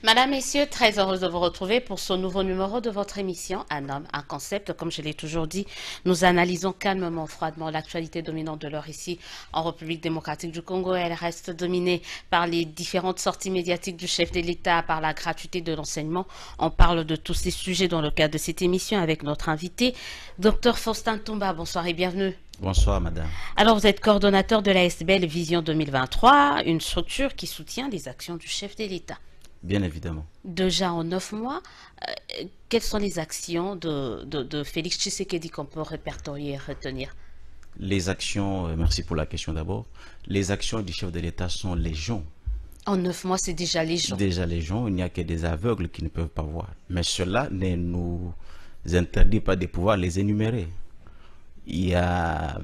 Madame, Messieurs, très heureuse de vous retrouver pour ce nouveau numéro de votre émission Un homme, un concept. Comme je l'ai toujours dit, nous analysons calmement, froidement l'actualité dominante de l'heure ici en République démocratique du Congo. Elle reste dominée par les différentes sorties médiatiques du chef de l'État, par la gratuité de l'enseignement. On parle de tous ces sujets dans le cadre de cette émission avec notre invité, Dr Faustin Toumba. Bonsoir et bienvenue. Bonsoir, madame. Alors, vous êtes coordonnateur de la SBL Vision 2023, une structure qui soutient les actions du chef de l'État. Bien évidemment. Déjà en 9 mois, quelles sont les actions de Félix Tshisekedi qu'on peut répertorier et retenir? Les actions, merci pour la question d'abord. Les actions du chef de l'État sont légion. En 9 mois, c'est déjà légion. Déjà légion, il n'y a que des aveugles qui ne peuvent pas voir. Mais cela ne nous interdit pas de pouvoir les énumérer. Il y a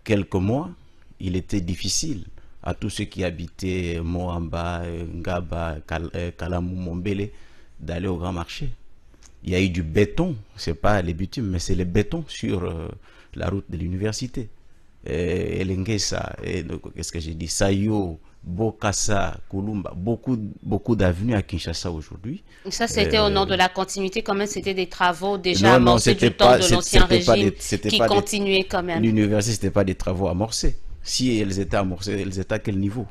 quelques mois, il était difficile à tous ceux qui habitaient Moamba, Ngaba, Kalamou, Mombele, d'aller au grand marché. Il y a eu du béton, c'est pas les bitumes, mais c'est le béton sur la route de l'université. Elengesa, qu'est-ce que j'ai dit, Sayo, Bokassa, Kulumba, beaucoup d'avenues à Kinshasa aujourd'hui. Ça, c'était au nom de la continuité, quand même, c'était des travaux déjà amorcés du temps de l'ancien régime qui continuaient quand même. L'université, ce n'était pas des travaux amorcés. Si elles étaient amorcées, elles étaient à quel niveau?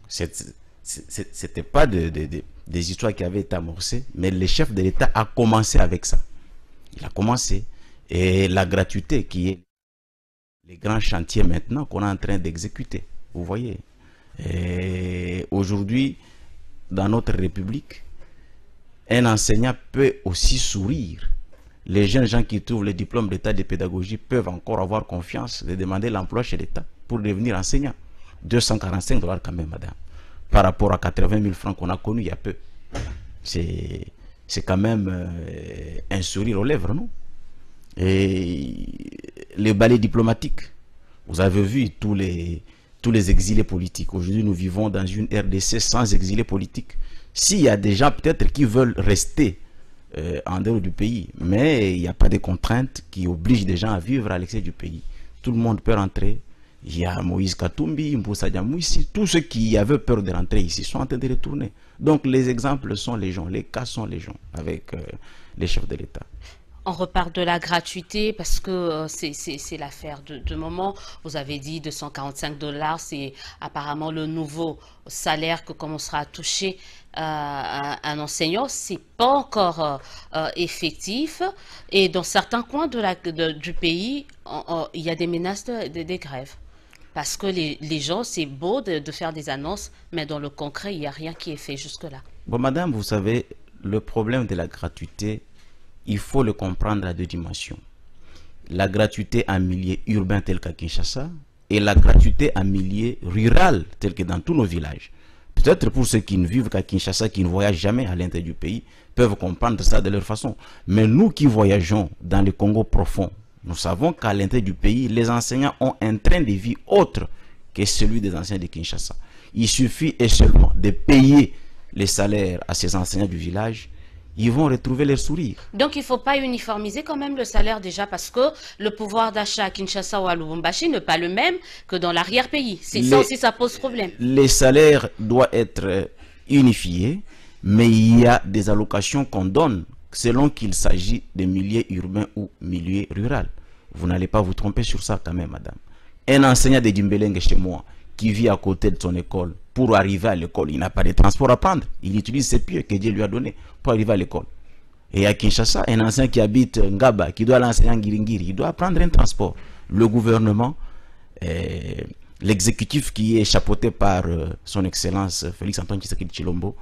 C'était pas des histoires qui avaient été amorcées, mais le chef de l'État a commencé avec ça. Il a commencé. Et la gratuité qui est les grands chantiers maintenant qu'on est en train d'exécuter. Vous voyez. Aujourd'hui, dans notre République, un enseignant peut aussi sourire. Les jeunes gens qui trouvent le diplôme d'état de pédagogie peuvent encore avoir confiance de demander l'emploi chez l'État pour devenir enseignant. 245 $ quand même, madame. Par rapport à 80 000 francs qu'on a connus il y a peu. C'est quand même un sourire aux lèvres, non? Et les balais diplomatiques. Vous avez vu tous les exilés politiques. Aujourd'hui, nous vivons dans une RDC sans exilés politiques. S'il y a des gens peut-être qui veulent rester en dehors du pays, mais il n'y a pas de contraintes qui obligent des gens à vivre à l'extérieur du pays. Tout le monde peut rentrer. Il y a Moïse Katumbi, Mboussa Diamouissi, tous ceux qui avaient peur de rentrer ici sont en train de retourner. Donc les exemples sont les gens, les cas sont les gens avec les chefs de l'État. On repart de la gratuité parce que c'est l'affaire de moment. Vous avez dit 245 $, c'est apparemment le nouveau salaire que commencera à toucher un enseignant. C'est pas encore effectif et dans certains coins du pays, il y a des menaces de grève. Parce que les gens, c'est beau de faire des annonces, mais dans le concret, il n'y a rien qui est fait jusque-là. Bon, madame, vous savez, le problème de la gratuité, il faut le comprendre à deux dimensions. La gratuité en milieu urbain tel qu'à Kinshasa et la gratuité en milieu rural tel que dans tous nos villages. Peut-être pour ceux qui ne vivent qu'à Kinshasa, qui ne voyagent jamais à l'intérieur du pays, peuvent comprendre ça de leur façon. Mais nous qui voyageons dans le Congo profond, nous savons qu'à l'intérieur du pays, les enseignants ont un train de vie autre que celui des enseignants de Kinshasa. Il suffit et seulement de payer les salaires à ces enseignants du village, ils vont retrouver leur sourire. Donc il ne faut pas uniformiser quand même le salaire déjà parce que le pouvoir d'achat à Kinshasa ou à Lubumbashi n'est pas le même que dans l'arrière-pays. C'est ça aussi, ça pose problème. Les salaires doivent être unifiés, mais il y a des allocations qu'on donne selon qu'il s'agit de milieu urbain ou milieu rural. Vous n'allez pas vous tromper sur ça quand même, madame. Un enseignant de Dimbelenge chez moi qui vit à côté de son école, pour arriver à l'école, il n'a pas de transport à prendre. Il utilise ses pieds que Dieu lui a donné pour arriver à l'école. Et à Kinshasa, un enseignant qui habite Ngaba, qui doit l'enseigner en Ngiringiri, il doit prendre un transport. Le gouvernement, l'exécutif qui est chapeauté par son excellence Félix Antoine Tshisekedi Tshilombo,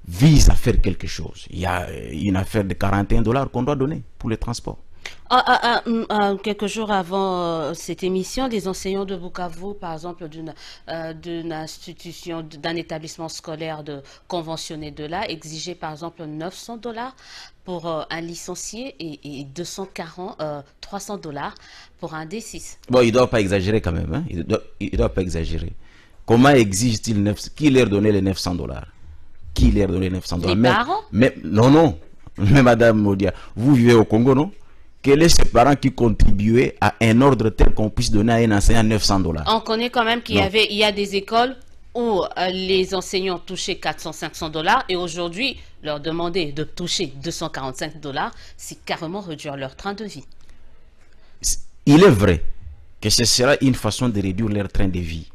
vise à faire quelque chose. Il y a une affaire de 41 $ qu'on doit donner pour le transport. Quelques jours avant cette émission, les enseignants de Bukavu, par exemple, d'une institution, d'un établissement scolaire conventionné de là, exigeaient par exemple 900 $ pour un licencié et 300 $ pour un D6. Bon, il ne doit pas exagérer quand même. Hein? Il ne doit pas exagérer. Comment exige-t-il qui leur donnait les 900 $? Qui leur donnait les 900 $? Les parents? Non. Mais madame Modia, vous vivez au Congo, non? Quels sont ces parents qui contribuaient à un ordre tel qu'on puisse donner à un enseignant 900 $? On connaît quand même qu'il y a des écoles où les enseignants touchaient 400-500 dollars et aujourd'hui, leur demander de toucher 245 dollars, c'est carrément réduire leur train de vie. Il est vrai que ce sera une façon de réduire leur train de vie.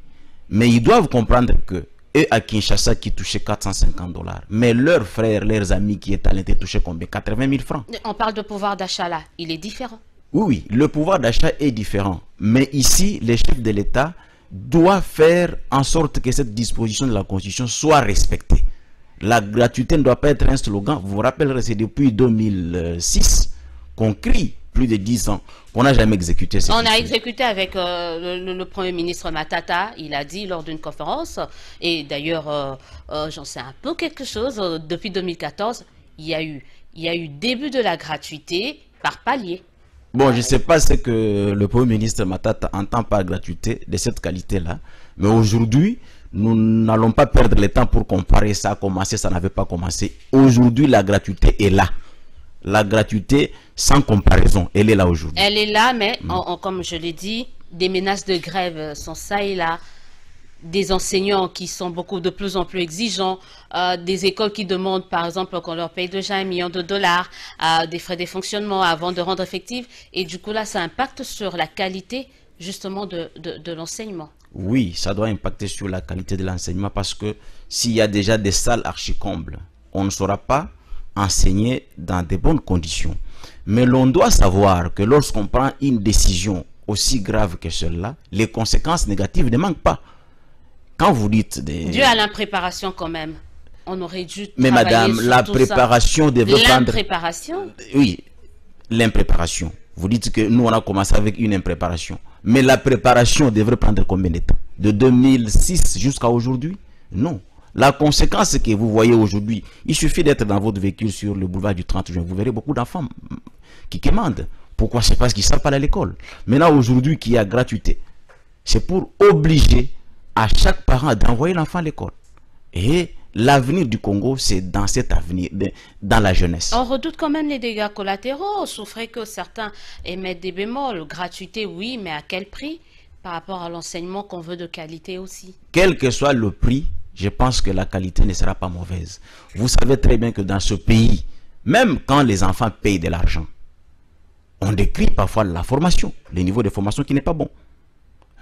Mais ils doivent comprendre que eux à Kinshasa qui touchaient 450 dollars, mais leurs frères, leurs amis qui étaient à l'intérieur touchaient combien? 80 000 francs. On parle de pouvoir d'achat là, il est différent. Oui, le pouvoir d'achat est différent. Mais ici, les chefs de l'État doivent faire en sorte que cette disposition de la Constitution soit respectée. La gratuité ne doit pas être un slogan. Vous vous rappellerez, c'est depuis 2006 qu'on crie, plus de 10 ans, qu'on n'a jamais exécuté cette On a exécuté avec le Premier ministre Matata, il a dit lors d'une conférence, et d'ailleurs, j'en sais un peu quelque chose, depuis 2014, il y a eu début de la gratuité par palier. Bon, je ne sais pas ce que le Premier ministre Matata entend par gratuité de cette qualité-là, mais aujourd'hui, nous n'allons pas perdre le temps pour comparer ça a commencé, ça n'avait pas commencé. Aujourd'hui, la gratuité est là. La gratuité, sans comparaison, elle est là aujourd'hui. Elle est là, mais comme je l'ai dit, des menaces de grève sont ça et là, des enseignants qui sont de plus en plus exigeants, des écoles qui demandent par exemple qu'on leur paye déjà 1 million de dollars, des frais de fonctionnement avant de rendre effectif, et du coup là ça impacte sur la qualité justement de l'enseignement. Oui, ça doit impacter sur la qualité de l'enseignement parce que s'il y a déjà des salles archi-combles, on ne saura pas enseigner dans de bonnes conditions. Mais l'on doit savoir que lorsqu'on prend une décision aussi grave que celle-là, les conséquences négatives ne manquent pas. Quand vous dites Dû à l'impréparation quand même. On aurait dû mais madame, la préparation devrait prendre... L'impréparation? Oui, l'impréparation. Vous dites que nous, on a commencé avec une impréparation. Mais la préparation devrait prendre combien de temps? De 2006 jusqu'à aujourd'hui? Non. La conséquence que vous voyez aujourd'hui, il suffit d'être dans votre véhicule sur le boulevard du 30 juin. Vous verrez beaucoup d'enfants qui commandent. Pourquoi? C'est parce qu'ils ne savent pas aller à l'école. Maintenant, aujourd'hui, qu'il y a gratuité, c'est pour obliger à chaque parent d'envoyer l'enfant à l'école. Et l'avenir du Congo, c'est dans cet avenir, dans la jeunesse. On redoute quand même les dégâts collatéraux, sauf que certains émettent des bémols. Gratuité, oui, mais à quel prix? Par rapport à l'enseignement qu'on veut de qualité aussi. Quel que soit le prix, je pense que la qualité ne sera pas mauvaise. Vous savez très bien que dans ce pays, même quand les enfants payent de l'argent, on décrit parfois la formation, le niveau de formation qui n'est pas bon.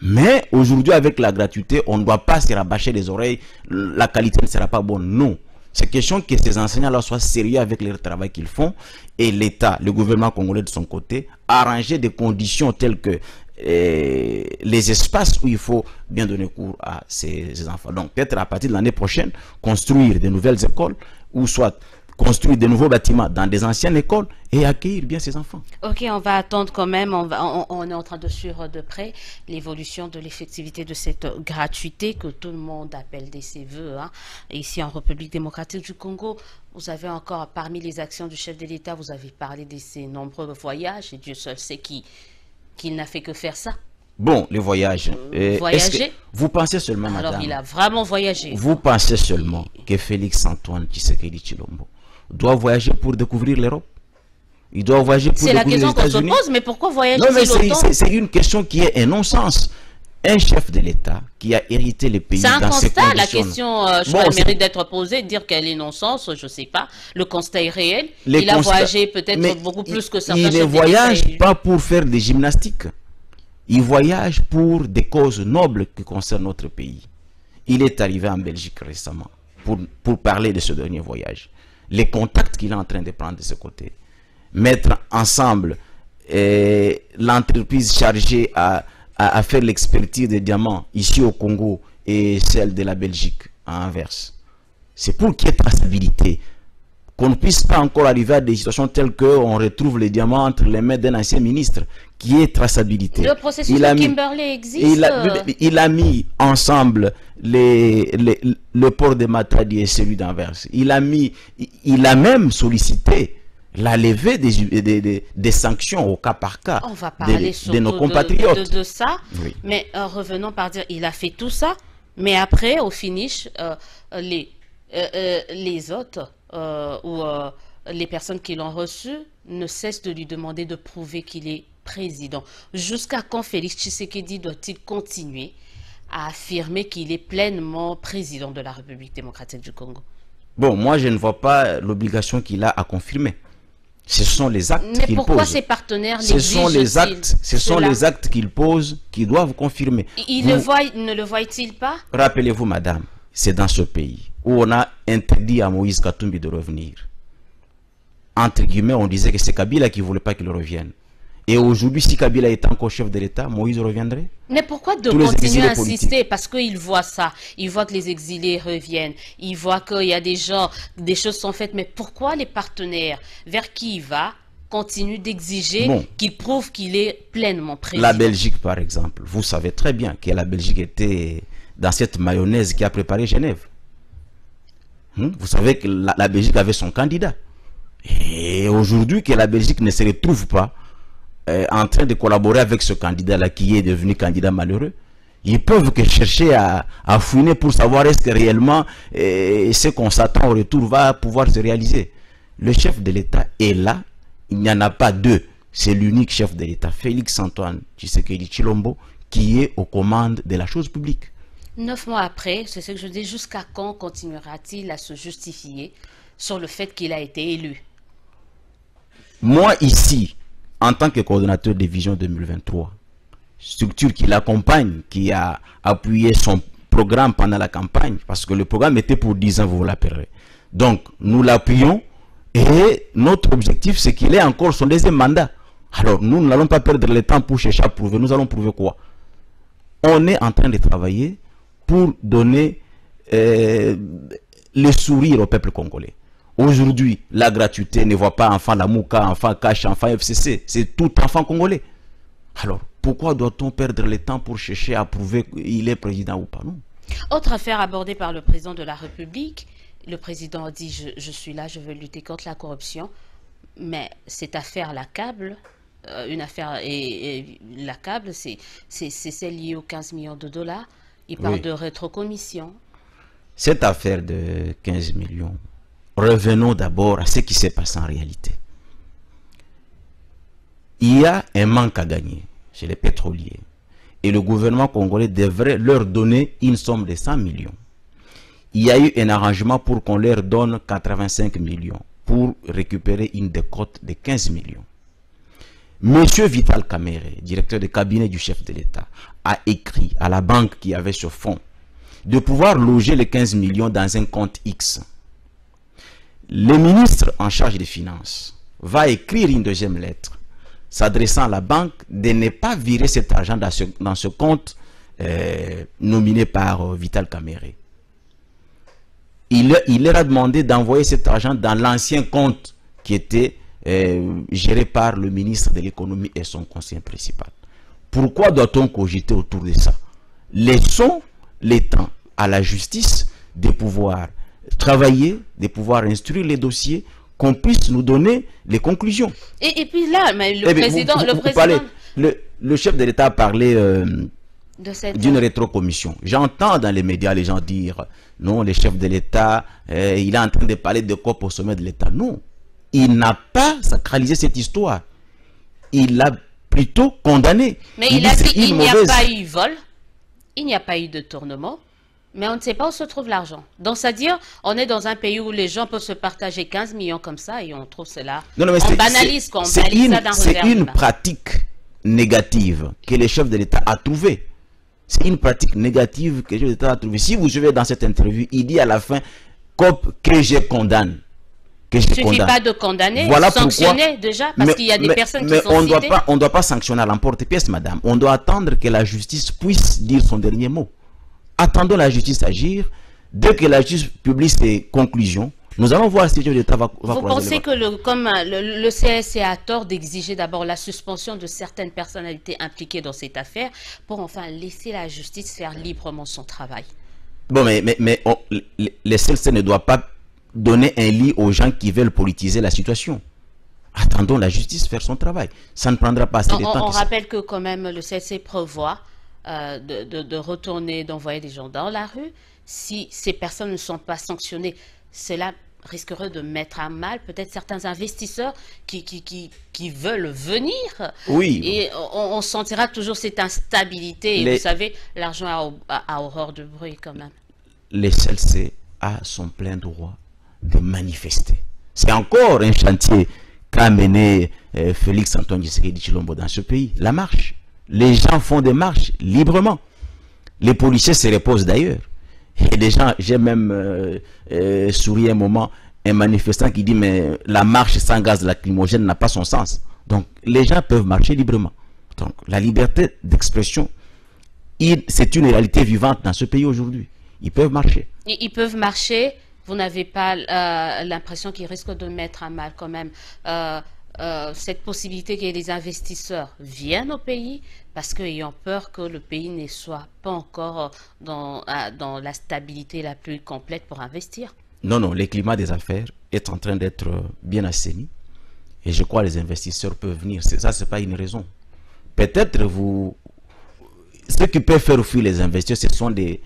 Mais aujourd'hui, avec la gratuité, on ne doit pas se rabâcher les oreilles, la qualité ne sera pas bonne. Non. C'est question que ces enseignants-là soient sérieux avec le travail qu'ils font et l'État, le gouvernement congolais de son côté, arranger des conditions telles que les espaces où il faut bien donner cours à ces enfants. Donc peut-être à partir de l'année prochaine, construire de nouvelles écoles ou soit construire de nouveaux bâtiments dans des anciennes écoles et accueillir bien ces enfants. Ok, on va attendre quand même, on est en train de suivre de près l'évolution de l'effectivité de cette gratuité que tout le monde appelle de ses voeux. Hein. Et ici en République démocratique du Congo, vous avez encore, parmi les actions du chef de l'État, vous avez parlé de ses nombreux voyages et Dieu seul sait qu'il n'a fait que faire ça. Bon, les voyages. Voyager. Vous pensez seulement, alors, madame. Alors, il a vraiment voyagé. Vous pensez seulement que Félix Antoine Tshisekedi Tshilombo doit voyager pour découvrir l'Europe? Il doit voyager pour découvrir les États-Unis? C'est la question qu'on se pose, mais pourquoi voyager non, mais si longtemps? C'est une question qui est un non-sens. Un chef de l'État qui a hérité le pays dans ces conditions. C'est un constat, la question bon, mérite d'être posée, dire qu'elle est non-sens, je ne sais pas. Le constat est réel. Il a voyagé peut-être beaucoup plus que certains chefs d'État. Il ne voyage pas pour faire des gymnastiques. Il voyage pour des causes nobles qui concernent notre pays. Il est arrivé en Belgique récemment pour parler de ce dernier voyage. Les contacts qu'il est en train de prendre de ce côté. Mettre ensemble l'entreprise chargée à faire l'expertise des diamants ici au Congo et celle de la Belgique à Anvers. C'est pour qu'il y ait traçabilité. Qu'on ne puisse pas encore arriver à des situations telles qu'on retrouve les diamants entre les mains d'un ancien ministre, qui est traçabilité. Le processus de Kimberley existe. Il a mis ensemble le port de Matadi et celui d'Anvers. Il a même sollicité la levée des sanctions au cas par cas. On va parler de nos compatriotes. De ça, oui. Mais revenons par dire, il a fait tout ça, mais après, au finish, les autres ou les personnes qui l'ont reçu ne cessent de lui demander de prouver qu'il est président. Jusqu'à quand Félix Tshisekedi doit-il continuer a affirmé qu'il est pleinement président de la République démocratique du Congo. Bon, moi, je ne vois pas l'obligation qu'il a à confirmer. Ce sont les actes qu'il pose. Mais pourquoi ses partenaires ce sont les actes qu'il pose qui doivent confirmer. Ne le voient-ils pas? Rappelez-vous, madame, c'est dans ce pays où on a interdit à Moïse Katumbi de revenir. Entre guillemets, on disait que c'est Kabila qui ne voulait pas qu'il revienne. Et aujourd'hui, si Kabila était encore chef de l'État, Moïse reviendrait. Mais pourquoi continuer à insister? Parce qu'il voit ça. Il voit que les exilés reviennent. Il voit qu'il y a des choses sont faites. Mais pourquoi les partenaires vers qui il va continuent d'exiger qu'il prouve qu'il est pleinement président? La Belgique, par exemple. Vous savez très bien que la Belgique était dans cette mayonnaise qui a préparé Genève. Vous savez que la Belgique avait son candidat. Et aujourd'hui, que la Belgique ne se retrouve pas en train de collaborer avec ce candidat-là qui est devenu candidat malheureux, ils peuvent que chercher à fouiner pour savoir est-ce que réellement ce qu'on s'attend au retour va pouvoir se réaliser. Le chef de l'État est là, il n'y en a pas deux, c'est l'unique chef de l'État, Félix Antoine Tshisekedi Tshilombo, qui est aux commandes de la chose publique. 9 mois après, c'est ce que je dis, jusqu'à quand continuera-t-il à se justifier sur le fait qu'il a été élu? Moi ici, en tant que coordonnateur de Vision 2023, structure qui l'accompagne, qui a appuyé son programme pendant la campagne, parce que le programme était pour 10 ans, vous vous l'appellerez. Donc, nous l'appuyons et notre objectif, c'est qu'il ait encore son deuxième mandat. Alors, nous n'allons pas perdre le temps pour chercher à prouver. Nous allons prouver quoi? On est en train de travailler pour donner le sourire au peuple congolais. Aujourd'hui, la gratuité ne voit pas enfant la Mouka, enfant Cash, enfant FCC. C'est tout enfant congolais. Alors, pourquoi doit-on perdre le temps pour chercher à prouver qu'il est président ou pas? Non. Autre affaire abordée par le président de la République. Le président a dit je suis là, je veux lutter contre la corruption. Mais cette affaire l'accable. Une affaire et l'accable, c'est celle liée aux 15 millions de dollars. Il parle de rétrocommission. Cette affaire de 15 millions, revenons d'abord à ce qui s'est passé en réalité. Il y a un manque à gagner chez les pétroliers. Et le gouvernement congolais devrait leur donner une somme de 100 millions. Il y a eu un arrangement pour qu'on leur donne 85 millions pour récupérer une décote de 15 millions. Monsieur Vital Kamerhe, directeur de cabinet du chef de l'État, a écrit à la banque qui avait ce fonds de pouvoir loger les 15 millions dans un compte X. Le ministre en charge des finances va écrire une deuxième lettre s'adressant à la banque de ne pas virer cet argent dans ce compte nominé par Vital Kamerhe. Il leur a demandé d'envoyer cet argent dans l'ancien compte qui était géré par le ministre de l'économie et son conseiller principal. Pourquoi doit-on cogiter autour de ça? Laissons les temps à la justice de pouvoir travailler, de pouvoir instruire les dossiers, qu'on puisse nous donner les conclusions. Et puis là, mais le chef de l'État a parlé d'une rétrocommission. J'entends dans les médias les gens dire non, le chef de l'État, il est en train de parler de COP au sommet de l'État. Non, il n'a pas sacralisé cette histoire. Il l'a plutôt condamné. Mais il a dit qu'il n'y a pas eu vol, il n'y a pas eu de tournement, mais on ne sait pas où se trouve l'argent. Donc, c'est-à-dire, on est dans un pays où les gens peuvent se partager 15 millions comme ça et on trouve cela. Non, non, on banalise quoi, on banalise ça d'un revers. C'est une pratique négative que le chef de l'État a trouvée. C'est une pratique négative que le chef de l'État a trouvée. Si vous suivez dans cette interview, il dit à la fin, COP que je condamne. Il ne suffit pas de condamner, voilà sanctionner déjà, parce qu'il y a des personnes qui sont citées. On ne doit pas sanctionner à l'emporte-pièce, madame. On doit attendre que la justice puisse dire son dernier mot. Attendons la justice agir. Dès que la justice publie ses conclusions, nous allons voir si le chef d'État va Vous pensez que le CSC a tort d'exiger d'abord la suspension de certaines personnalités impliquées dans cette affaire pour enfin laisser la justice faire librement son travail? Bon, mais le CSC ne doit pas donner un lit aux gens qui veulent politiser la situation. Attendons la justice faire son travail. Ça ne prendra pas assez de temps. On rappelle que quand même le CSC prévoit de retourner, d'envoyer des gens dans la rue si ces personnes ne sont pas sanctionnées. Cela risquerait de mettre à mal peut-être certains investisseurs qui veulent venir. Oui. Et on sentira toujours cette instabilité. Et vous savez, l'argent a horreur de bruit quand même. Les CLC a son plein droit de manifester. C'est encore un chantier qu'a mené Félix Antoine Tshisekedi Tshilombo dans ce pays. La marche. Les gens font des marches librement. Les policiers se reposent d'ailleurs. Et des gens, j'ai même souri un moment, un manifestant qui dit mais la marche sans gaz lacrymogène n'a pas son sens. Donc les gens peuvent marcher librement. Donc la liberté d'expression, c'est une réalité vivante dans ce pays aujourd'hui. Ils peuvent marcher. Ils peuvent marcher. Vous n'avez pas l'impression qu'ils risquent de mettre à mal quand même cette possibilité que les investisseurs viennent au pays parce qu'ils ont peur que le pays ne soit pas encore dans la stabilité la plus complète pour investir? Non, non, le climat des affaires est en train d'être bien assaini et je crois que les investisseurs peuvent venir. Ça, ce n'est pas une raison. Peut-être ce qui peut faire fuir les investisseurs, ce sont des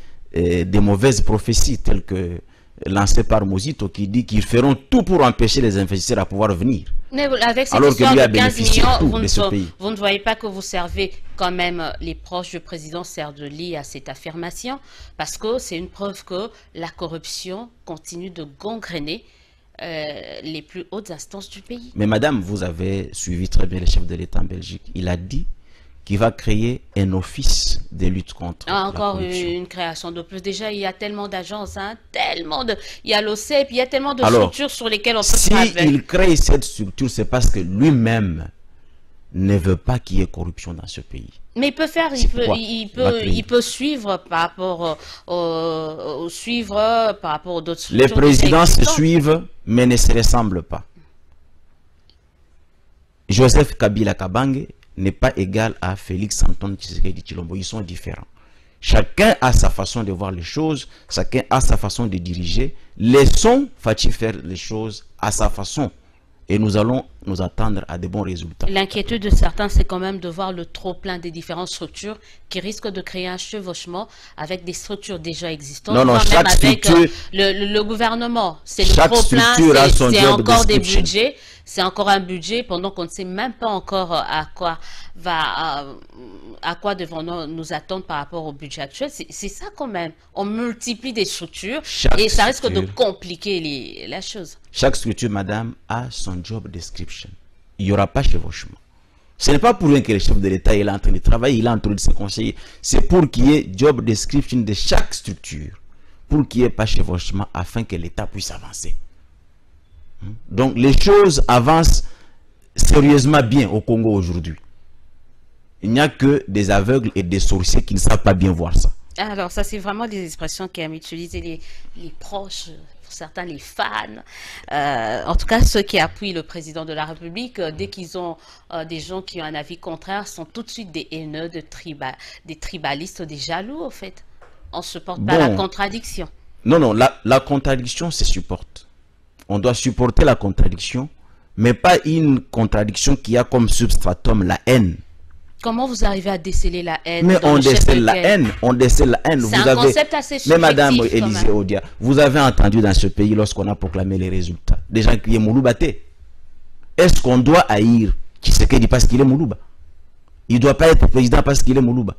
mauvaises prophéties telles que lancées par Mosito qui dit qu'ils feront tout pour empêcher les investisseurs à pouvoir venir. Mais avec cette histoire de 15 millions, vous ne voyez pas que vous servez quand même les proches du président Serdeli à cette affirmation, parce que c'est une preuve que la corruption continue de gangréner les plus hautes instances du pays. Mais madame, vous avez suivi très bien le chef de l'État en Belgique. Il a dit qu'il va créer un office de lutte contre la corruption. Encore une création de plus. Déjà, il y a tellement d'agences, hein, il y a l'OCEP, il y a tellement de structures sur lesquelles on peut travailler. Si il crée cette structure, c'est parce que lui-même ne veut pas qu'il y ait corruption dans ce pays. Mais il peut faire, il peut suivre par rapport aux d'autres structures. Les présidents se suivent, mais ne se ressemblent pas. Joseph Kabila Kabange n'est pas égal à Félix Antoine Tshisekedi Tshilombo. Ils sont différents. Chacun a sa façon de voir les choses, chacun a sa façon de diriger. Laissons Fachi faire les choses à sa façon. Et nous allons nous attendre à de bons résultats. L'inquiétude de certains, c'est quand même de voir le trop-plein des différentes structures qui risquent de créer un chevauchement avec des structures déjà existantes. Non, non, chaque structure... Avec le gouvernement, c'est le trop-plein, c'est encore des budgets. C'est encore un budget pendant qu'on ne sait même pas encore à quoi devons nous attendre par rapport au budget actuel. C'est ça quand même. On multiplie des structures et ça risque de compliquer la chose. Chaque structure, madame, a son job description. Il n'y aura pas chevauchement. Ce n'est pas pour rien que le chef de l'État est en train de travailler, il est en train de se conseiller. C'est pour qu'il y ait job description de chaque structure. Pour qu'il n'y ait pas chevauchement afin que l'État puisse avancer. Donc les choses avancent sérieusement bien au Congo aujourd'hui. Il n'y a que des aveugles et des sorciers qui ne savent pas bien voir ça. Alors ça c'est vraiment des expressions qu'aiment utiliser les proches, pour certains les fans. En tout cas ceux qui appuient le président de la République, dès qu'ils ont des gens qui ont un avis contraire, sont tout de suite des haineux, des tribalistes, des jaloux au fait. On ne supporte pas la contradiction. Non, non, la contradiction se supporte. On doit supporter la contradiction, mais pas une contradiction qui a comme substratum la haine. Comment vous arrivez à déceler la haine? Mais on décèle la haine, on décèle la haine. C'est un concept assez subjectif. Mais madame Élisée Odia, vous avez entendu dans ce pays, lorsqu'on a proclamé les résultats, des gens criaient Mouloubaté. Est-ce qu'on doit haïr Tshisekedi parce qu'il est Moulouba? Il ne doit pas être président parce qu'il est Moulouba.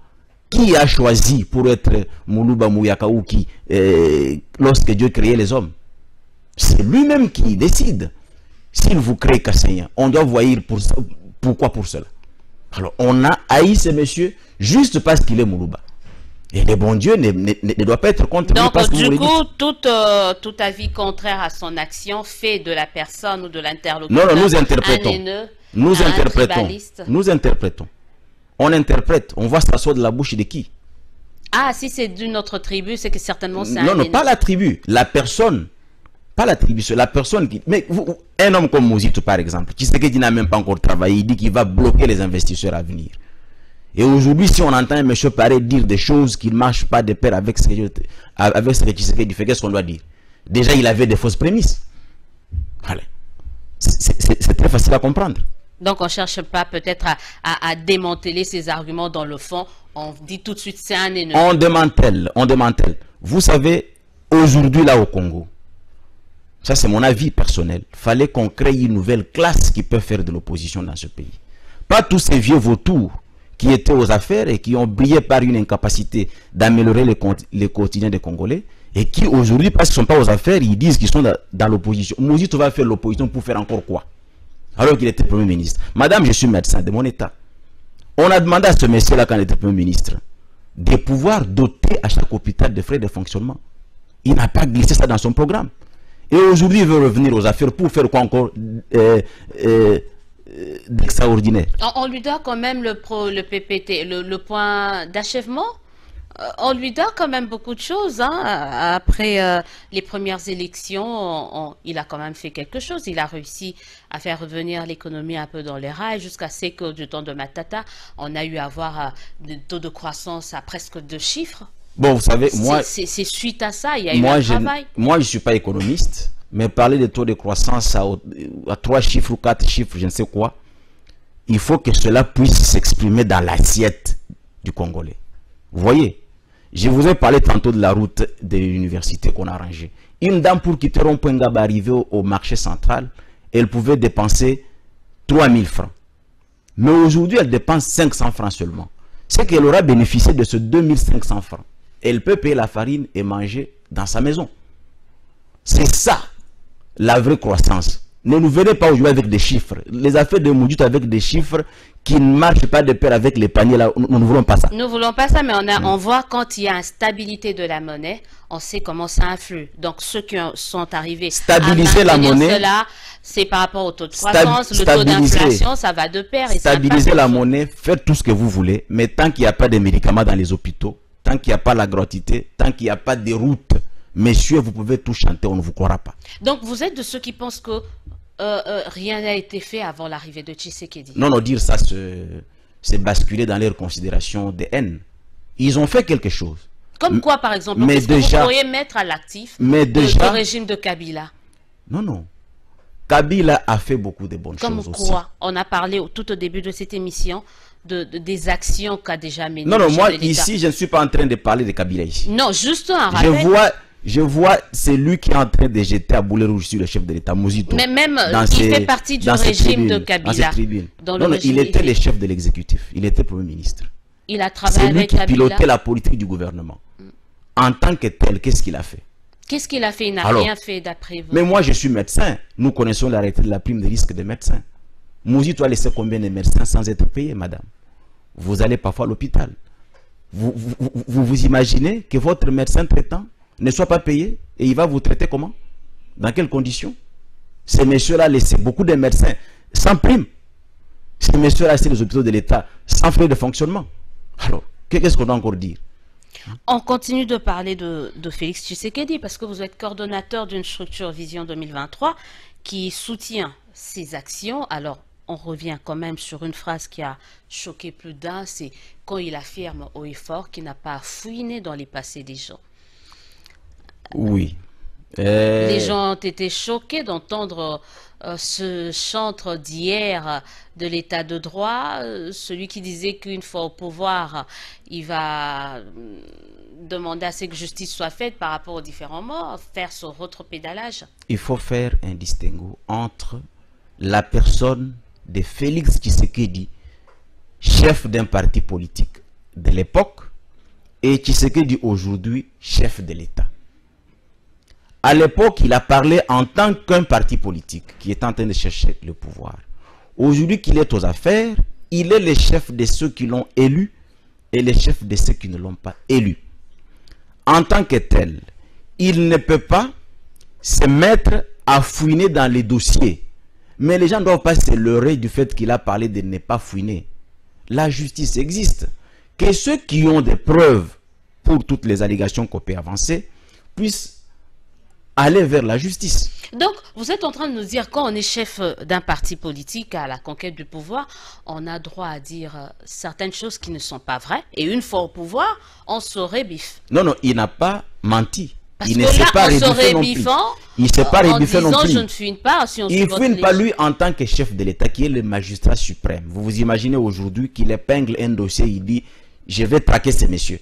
Qui a choisi pour être Moulouba Mouyakaouki lorsque Dieu créait les hommes? C'est lui-même qui décide. S'il vous crée Kasséen, on doit voir pourquoi pour cela. Alors, on a haï ce monsieur juste parce qu'il est Moulouba. Et le bon Dieu ne doit pas être contre lui parce que du coup, tout avis contraire à son action fait de la personne ou de l'interlocuteur non, nous interprétons. Nous interprétons. On interprète. On voit ça sort de la bouche de qui? Ah, si c'est d'une autre tribu, c'est que certainement c'est non, pas la tribu. La personne. Pas la tribu, c'est la personne qui... Mais un homme comme Mosito, par exemple, Tshisekedi n'a même pas encore travaillé, il dit qu'il va bloquer les investisseurs à venir. Et aujourd'hui, si on entend un monsieur pareil dire des choses qui ne marchent pas de pair avec ce que Tshisekedi fait, qu'est-ce qu'on doit dire? Déjà, il avait des fausses prémices. Allez. C'est très facile à comprendre. Donc, on ne cherche pas peut-être à démanteler ces arguments dans le fond. On dit tout de suite, c'est un ennemi. On démantèle. Vous savez, aujourd'hui, là au Congo, Ça, c'est mon avis personnel. Il fallait qu'on crée une nouvelle classe qui peut faire de l'opposition dans ce pays. Pas tous ces vieux vautours qui étaient aux affaires et qui ont brillé par une incapacité d'améliorer les quotidiens des Congolais et qui aujourd'hui, parce qu'ils ne sont pas aux affaires, ils disent qu'ils sont dans l'opposition. Mouzito va faire l'opposition pour faire encore quoi? Alors qu'il était Premier ministre. Madame, je suis médecin de mon état. On a demandé à ce monsieur-là, quand il était Premier ministre, de pouvoir doter à chaque hôpital de frais de fonctionnement. Il n'a pas glissé ça dans son programme. Et aujourd'hui, il veut revenir aux affaires pour faire quoi encore d'extraordinaire? On lui doit quand même le PPT, le point d'achèvement. On lui doit quand même beaucoup de choses. Hein. Après les premières élections, il a quand même fait quelque chose. Il a réussi à faire revenir l'économie un peu dans les rails jusqu'à ce que du temps de Matata, on a eu à avoir des taux de croissance à presque 2 chiffres. Bon, vous savez, moi... C'est suite à ça, il y a eu un travail. Moi, je ne suis pas économiste, mais parler de taux de croissance à 3 chiffres ou 4 chiffres, je ne sais quoi, il faut que cela puisse s'exprimer dans l'assiette du Congolais. Vous voyez, je vous ai parlé tantôt de la route de l'université qu'on a rangée. Une dame, pour quitter Rond-Point-Ngaba, arriver au marché central, elle pouvait dépenser 3000 francs. Mais aujourd'hui, elle dépense 500 francs seulement. C'est qu'elle aura bénéficié de ce 2500 francs. Elle peut payer la farine et manger dans sa maison. C'est ça, la vraie croissance. Ne nous venez pas aujourd'hui avec des chiffres. Les affaires de Moudjit avec des chiffres qui ne marchent pas de pair avec les paniers, là, nous ne voulons pas ça. Nous ne voulons pas ça, mais on voit quand il y a instabilité de la monnaie, on sait comment ça influe. Donc ceux qui sont arrivés stabiliser la monnaie, cela, c'est par rapport au taux de croissance, le taux d'inflation, ça va de pair. Et stabiliser la monnaie, faites tout ce que vous voulez, mais tant qu'il n'y a pas de médicaments dans les hôpitaux, tant qu'il n'y a pas la gratuité, tant qu'il n'y a pas de routes, messieurs, vous pouvez tout chanter, on ne vous croira pas. Donc vous êtes de ceux qui pensent que rien n'a été fait avant l'arrivée de Tshisekedi? Non, non, dire ça, c'est basculer dans leurs considérations de haine. Ils ont fait quelque chose. Comme quoi, par exemple? Qu'est-ce que vous pourriez mettre à l'actif du régime de Kabila? Non, non. Kabila a fait beaucoup de bonnes choses aussi. Comme quoi? On a parlé tout au début de cette émission des actions qu'a déjà menées. Non, non, moi ici, je ne suis pas en train de parler de Kabila ici. Non, juste un rappel. Je vois, c'est lui qui est en train de jeter à boulet rouge sur le chef de l'État, Mouzito. Mais même, il fait partie du régime de Kabila. Non, non, il était le chef de l'exécutif. Il était Premier ministre. Il a travaillé avec Kabila. C'est lui qui pilotait la politique du gouvernement. En tant que tel, qu'est-ce qu'il a fait? Qu'est-ce qu'il a fait? Il n'a rien fait d'après vous. Mais moi, je suis médecin. Nous connaissons l'arrêté de la prime de risque des médecins. Mouzito a laissé combien de médecins sans être payés, madame? Vous allez parfois à l'hôpital. Vous imaginez que votre médecin traitant ne soit pas payé et il va vous traiter comment? Dans quelles conditions? Ces messieurs-là laissent beaucoup de médecins sans prime. Ces messieurs-là laissent les hôpitaux de l'État sans frais de fonctionnement. Alors, qu'est-ce qu'on doit encore dire? On continue de parler de Félix Tshisekedi parce que vous êtes coordonnateur d'une structure Vision 2023 qui soutient ses actions. Alors, on revient quand même sur une phrase qui a choqué plus d'un, c'est quand il affirme haut et fort qu'il n'a pas fouiné dans les passés des gens. Oui. Les gens ont été choqués d'entendre ce chantre d'hier de l'état de droit, celui qui disait qu'une fois au pouvoir, il va demander à ce que justice soit faite par rapport aux différents morts, faire son rétropédalage. Il faut faire un distinguo entre la personne de Félix Tshisekedi, chef d'un parti politique de l'époque, et Tshisekedi aujourd'hui, chef de l'État. À l'époque, il a parlé en tant qu'un parti politique qui est en train de chercher le pouvoir. Aujourd'hui qu'il est aux affaires, il est le chef de ceux qui l'ont élu et le chef de ceux qui ne l'ont pas élu. En tant que tel, il ne peut pas se mettre à fouiner dans les dossiers. Mais les gens ne doivent pas se leurrer du fait qu'il a parlé de ne pas fouiner. La justice existe. Que ceux qui ont des preuves pour toutes les allégations qu'on peut avancer puissent aller vers la justice. Donc, vous êtes en train de nous dire quand on est chef d'un parti politique à la conquête du pouvoir, on a droit à dire certaines choses qui ne sont pas vraies. Et une fois au pouvoir, on se rébiffe. Non, non, il n'a pas menti. Parce il ne s'est pas rébiffé non plus. Il ne s'est pas rébiffé non plus. Je ne fuine pas. Si on il ne fuine pas lui en tant que chef de l'État qui est le magistrat suprême. Vous vous imaginez aujourd'hui qu'il épingle un dossier, il dit, je vais traquer ces messieurs.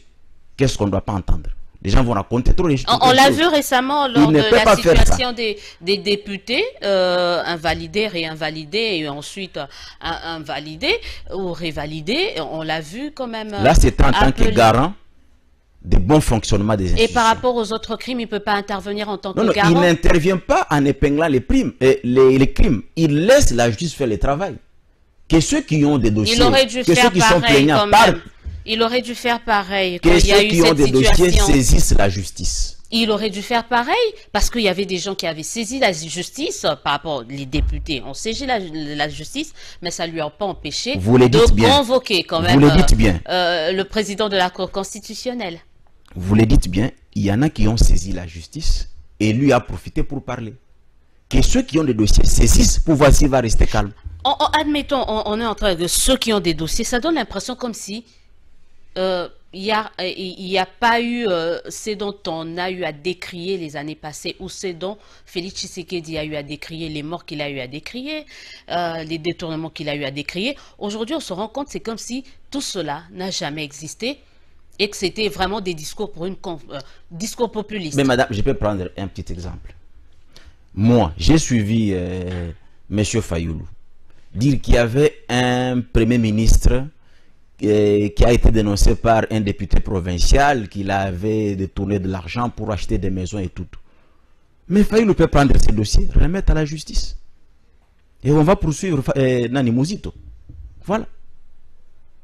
Qu'est-ce qu'on ne doit pas entendre? Les gens vont raconter trop les On l'a vu récemment lors de la situation des députés invalidés, réinvalidés et ensuite invalidés ou révalidés. On l'a vu quand même. Là, c'est en tant que garant des bons fonctionnements des institutions. Et par rapport aux autres crimes, il ne peut pas intervenir en tant que garant. Il n'intervient pas en épinglant les crimes. Il laisse la justice faire le travail. Que ceux qui ont des dossiers, que ceux qui sont plaignants partent. Il aurait dû faire pareil. Que ceux qui ont des dossiers saisissent la justice. Il aurait dû faire pareil parce qu'il y avait des gens qui avaient saisi la justice par rapport les députés ont saisi la justice, mais ça ne lui a pas empêché de convoquer quand même le président de la Cour constitutionnelle. Vous le dites bien, il y en a qui ont saisi la justice et lui a profité pour parler. Que ceux qui ont des dossiers saisissent pour voir s'il va rester calme. Admettons, on est en train de ceux qui ont des dossiers, ça donne l'impression comme si il n'y a pas eu ce dont on a eu à décrier les années passées, ou ce dont Félix Tshisekedi a eu à décrier, les morts qu'il a eu à décrier, les détournements qu'il a eu à décrier. Aujourd'hui, on se rend compte, c'est comme si tout cela n'a jamais existé et que c'était vraiment des discours pour discours populistes. Mais madame, je peux prendre un petit exemple. Moi, j'ai suivi M. Fayoulou dire qu'il y avait un premier ministre qui a été dénoncé par un député provincial qu'il avait détourné de l'argent pour acheter des maisons et tout. Mais Fayoulou peut prendre ces dossiers, remettre à la justice. Et on va poursuivre Nani Mouzito. Voilà.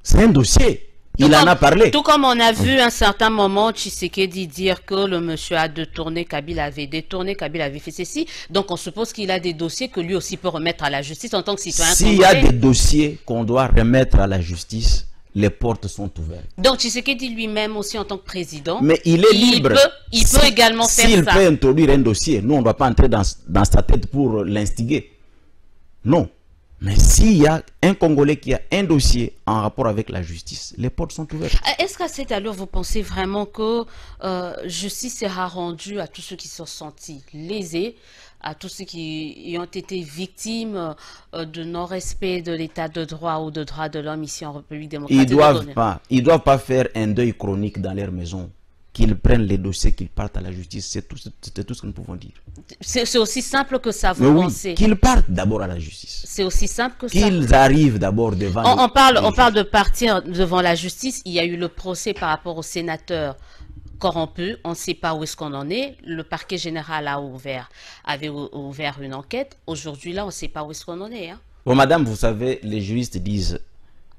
C'est un dossier. Il en a parlé. Tout comme on a vu un certain moment Tshisekedi dire que le monsieur a détourné, Kabila avait fait ceci. Donc on suppose qu'il a des dossiers que lui aussi peut remettre à la justice en tant que citoyen. S'il y a des dossiers qu'on doit remettre à la justice, les portes sont ouvertes. Donc Tshisekedi lui-même aussi en tant que président, mais il est libre. Il peut également faire ça. S'il peut introduire un dossier, nous on ne doit pas entrer dans sa tête pour l'instiguer. Non. Mais s'il y a un Congolais qui a un dossier en rapport avec la justice, les portes sont ouvertes. Est-ce qu'à cette allure, vous pensez vraiment que justice sera rendue à tous ceux qui se sont sentis lésés, à tous ceux qui ont été victimes de non-respect de l'état de droit ou de droits de l'homme ici en République démocratique? Ils doivent pas faire un deuil chronique dans leur maison. Qu'ils prennent les dossiers, qu'ils partent à la justice. C'est tout ce que nous pouvons dire. C'est aussi simple que ça, vous pensez? Oui, qu'ils partent d'abord à la justice. C'est aussi simple que ça. Qu'ils arrivent d'abord devant... On parle de partir devant la justice. Il y a eu le procès par rapport au sénateur corrompu. On ne sait pas où est-ce qu'on en est. Le parquet général avait ouvert une enquête. Aujourd'hui, là, on ne sait pas où est-ce qu'on en est. Hein. Bon, madame, vous savez, les juristes disent...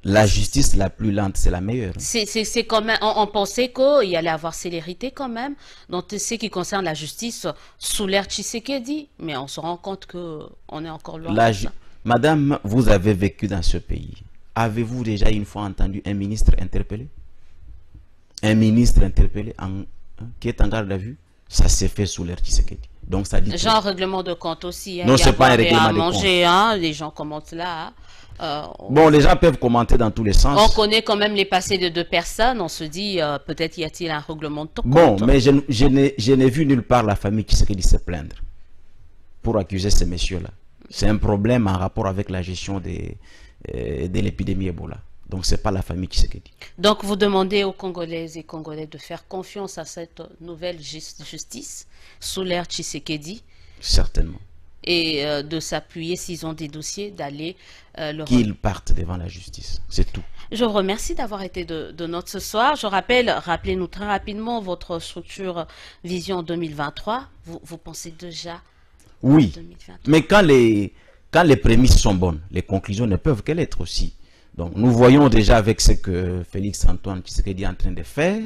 La justice la plus lente, c'est la meilleure. C'est quand même, on pensait qu'il y allait avoir célérité quand même dans ce qui concerne la justice sous l'ère Tshisekedi, mais on se rend compte qu'on est encore loin. Madame, vous avez vécu dans ce pays. Avez-vous déjà une fois entendu un ministre interpellé? Un ministre interpellé qui est en garde à vue? Ça s'est fait sous l'ère Tshisekedi. Donc ça dit genre règlement de compte aussi. Hein, non, c'est pas un règlement de compte. Hein, les gens commentent là. Hein. Bon, les gens peuvent commenter dans tous les sens. On connaît quand même les passés de deux personnes. On se dit, peut-être y a-t-il un règlement de compte. Bon, mais je n'ai vu nulle part la famille qui se plaindre pour accuser ces messieurs-là. C'est un problème en rapport avec la gestion de l'épidémie Ebola. Donc, ce n'est pas la famille qui se dit. Donc, vous demandez aux Congolaises et Congolais de faire confiance à cette nouvelle justice sous l'ère Tshisekedi. Certainement. Et de s'appuyer, s'ils ont des dossiers, d'aller... qu'ils partent devant la justice, c'est tout. Je vous remercie d'avoir été de notre ce soir. Je rappelez-nous très rapidement votre structure Vision 2023. Vous pensez déjà oui, 2023. Mais quand les prémices sont bonnes, les conclusions ne peuvent qu'elles être aussi. Donc nous voyons déjà avec ce que Félix Antoine Tshisekedi est en train de faire,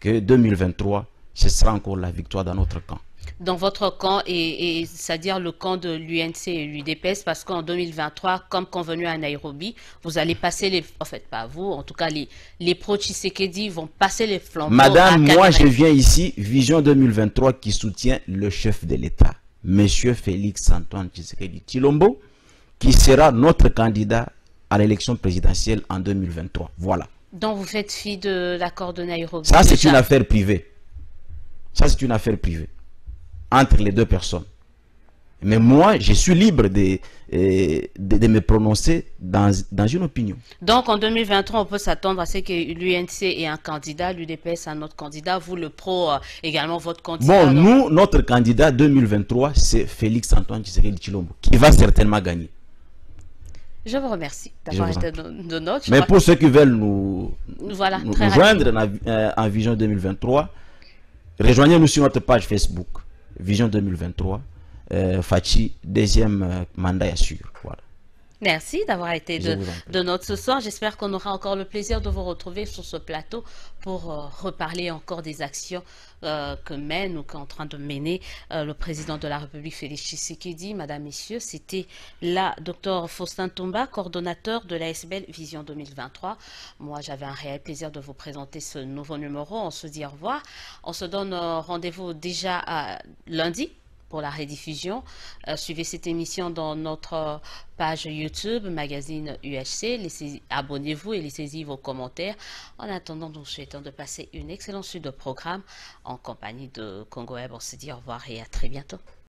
que 2023, ce sera encore la victoire dans notre camp. Dans votre camp, c'est-à-dire le camp de l'UNC et l'UDPS, parce qu'en 2023, comme convenu à Nairobi, vous allez passer en fait pas vous, en tout cas les pro-Tshisekedi vont passer les flambeaux. Madame, moi je viens ici, Vision 2023 qui soutient le chef de l'État, Monsieur Félix Antoine Tshisekedi Tshilombo, qui sera notre candidat à l'élection présidentielle en 2023. Voilà. Donc vous faites fi de l'accord de Nairobi. Ça c'est une affaire privée. Ça c'est une affaire privée entre les deux personnes. Mais moi, je suis libre de me prononcer dans une opinion. Donc en 2023, on peut s'attendre à ce que l'UNC ait un candidat, l'UDPS un autre candidat, vous le pro également votre Bon, candidat. Donc... nous, notre candidat 2023, c'est Félix Antoine Tshisekedi Tshilombo, qui va certainement gagner. Je vous remercie Je d'avoir vous en été prie. de notre. Mais pour ceux qui veulent Voilà, nous très joindre rapidement. en Vision 2023, rejoignez-nous sur notre page Facebook, Vision 2023, Fachi, deuxième mandat assure. Voilà. Merci d'avoir été Je vous en prie. de notre ce soir. J'espère qu'on aura encore le plaisir de vous retrouver sur ce plateau pour reparler encore des actions que mène ou qu'est en train de mener le président de la République, Félix Tshisekedi. Madame, Messieurs, c'était la Dr Faustin Tomba, coordonnateur de l'ASBL Vision 2023. Moi, j'avais un réel plaisir de vous présenter ce nouveau numéro. On se dit au revoir. On se donne rendez-vous déjà à lundi pour la rediffusion. Suivez cette émission dans notre page YouTube, magazine UHC. Abonnez-vous et laissez-y vos commentaires. En attendant, nous souhaitons de passer une excellente suite de programmes en compagnie de Congo Web. On se dit au revoir et à très bientôt.